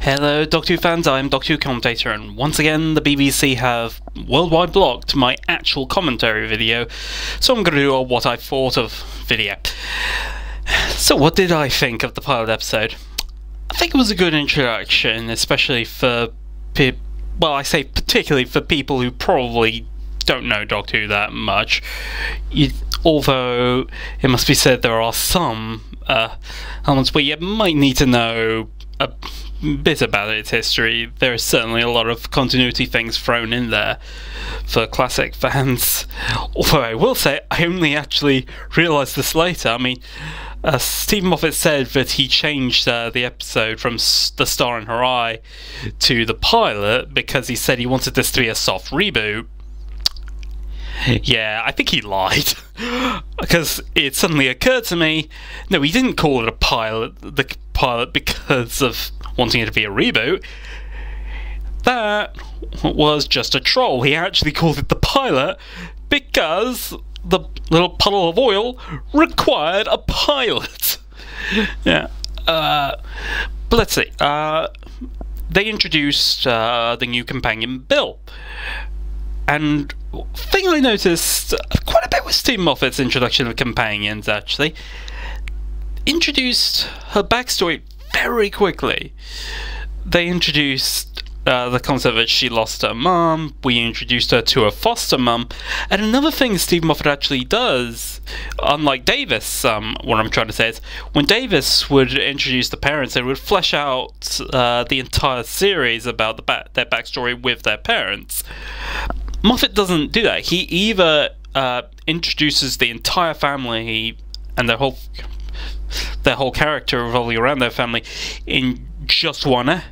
Hello Doctor Who fans, I'm Doctor Who Commentator, and once again the BBC have worldwide blocked my actual commentary video, so I'm going to do a what I thought of video. So what did I think of the pilot episode? I think it was a good introduction, especially for I say particularly for people who probably don't know Doctor Who that much. Although it must be said there are some elements where you might need to know a bit about its history. There is certainly a lot of continuity things thrown in there for classic fans. Although I will say, I only actually realised this later. I mean, Stephen Moffat said that he changed the episode from The Star in Her Eye to the pilot because he said he wanted this to be a soft reboot. Yeah, I think he lied. Because it suddenly occurred to me, no, he didn't call it a pilot, the pilot, because of wanting it to be a reboot. That was just a troll. He actually called it the pilot because the little puddle of oil required a pilot. Yeah. But let's see. They introduced the new companion, Bill. And the thing I noticed quite a bit with Stephen Moffat's introduction of companions, actually, introduced her backstory very quickly. They introduced the concept that she lost her mum, we introduced her to her foster mum, and another thing Stephen Moffat actually does, unlike Davis, what I'm trying to say is, when Davis would introduce the parents, they would flesh out the entire series about their backstory with their parents. Moffat doesn't do that. He either introduces the entire family and their whole character revolving around their family in just one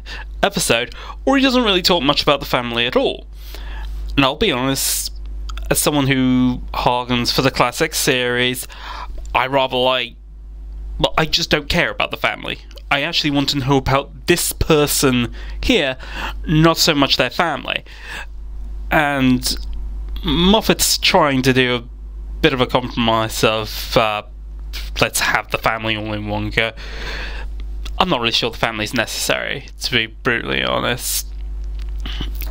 episode, or he doesn't really talk much about the family at all. And I'll be honest, as someone who hardens for the classic series, I just don't care about the family. I actually want to know about this person here, not so much their family. And Moffat's trying to do a bit of a compromise of let's have the family all in one go. I'm not really sure the family's necessary, to be brutally honest.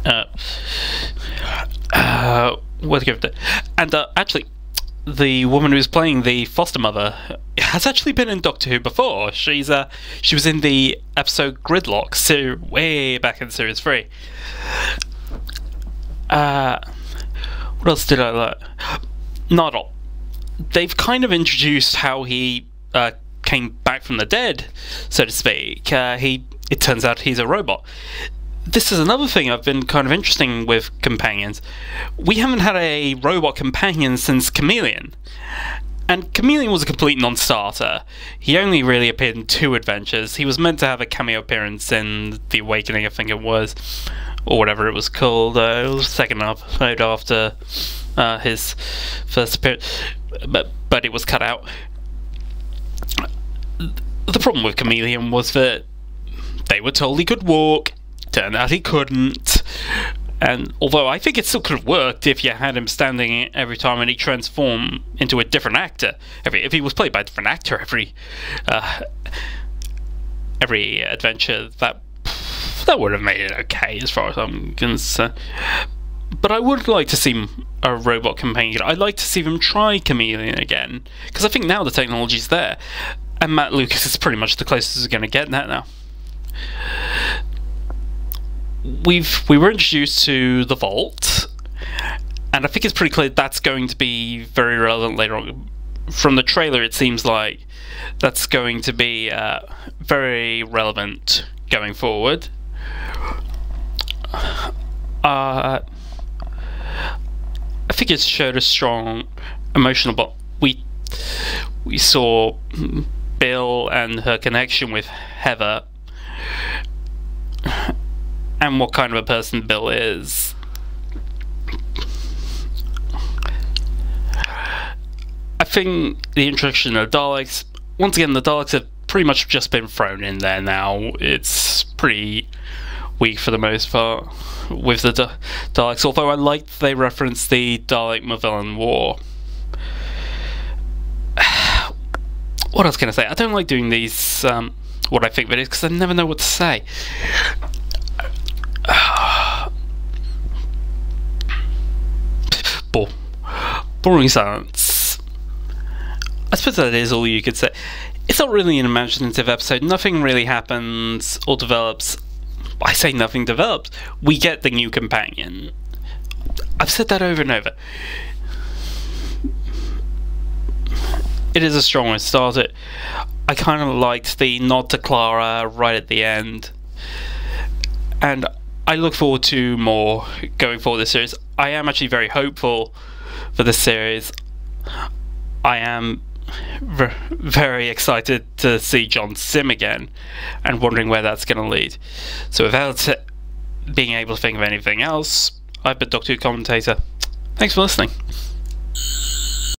What to give it? And actually, the woman who's playing the foster mother has actually been in Doctor Who before. She was in the episode Gridlock, way back in series 3. What else did I like? Not all. They've kind of introduced how he came back from the dead, so to speak. It turns out he's a robot. This is another thing I've been kind of interesting with companions. We haven't had a robot companion since Chameleon. And Chameleon was a complete non-starter. He only really appeared in 2 adventures. He was meant to have a cameo appearance in The Awakening, I think it was, or whatever it was called. It was the second episode after his first appearance, but it was cut out. The problem with Chameleon was that they were told he could walk, turned out he couldn't, and although I think it still could have worked if you had him standing every time and he transformed into a different actor. If he was played by a different actor every adventure, that would have made it okay as far as I'm concerned. But I would like to see a robot companion. I'd like to see them try Chameleon again, because I think now the technology's there, and Matt Lucas is pretty much the closest we're going to get that now. We were introduced to the Vault, and I think it's pretty clear that's going to be very relevant later on. From the trailer, it seems like that's going to be very relevant going forward. I think it showed a strong emotional bond. We saw Bill and her connection with Heather, and what kind of a person Bill is. I think the introduction of Daleks, once again, the Daleks have pretty much just been thrown in there now. It's pretty weak for the most part with the Daleks, although I liked they referenced the Dalek-Magellan War. What else can I say? I don't like doing these what I think of it is, because I never know what to say. Boring silence. I suppose that is all you could say. It's not really an imaginative episode. Nothing really happens or develops. I say nothing develops. We get the new companion. I've said that over and over. It is a strong way to start it. I kind of liked the nod to Clara right at the end. And I look forward to more going forward this series. I am actually very hopeful for this series. I am very excited to see John Sim again and wondering where that's going to lead. So without being able to think of anything else, I've been Doctor Who Commentator. Thanks for listening.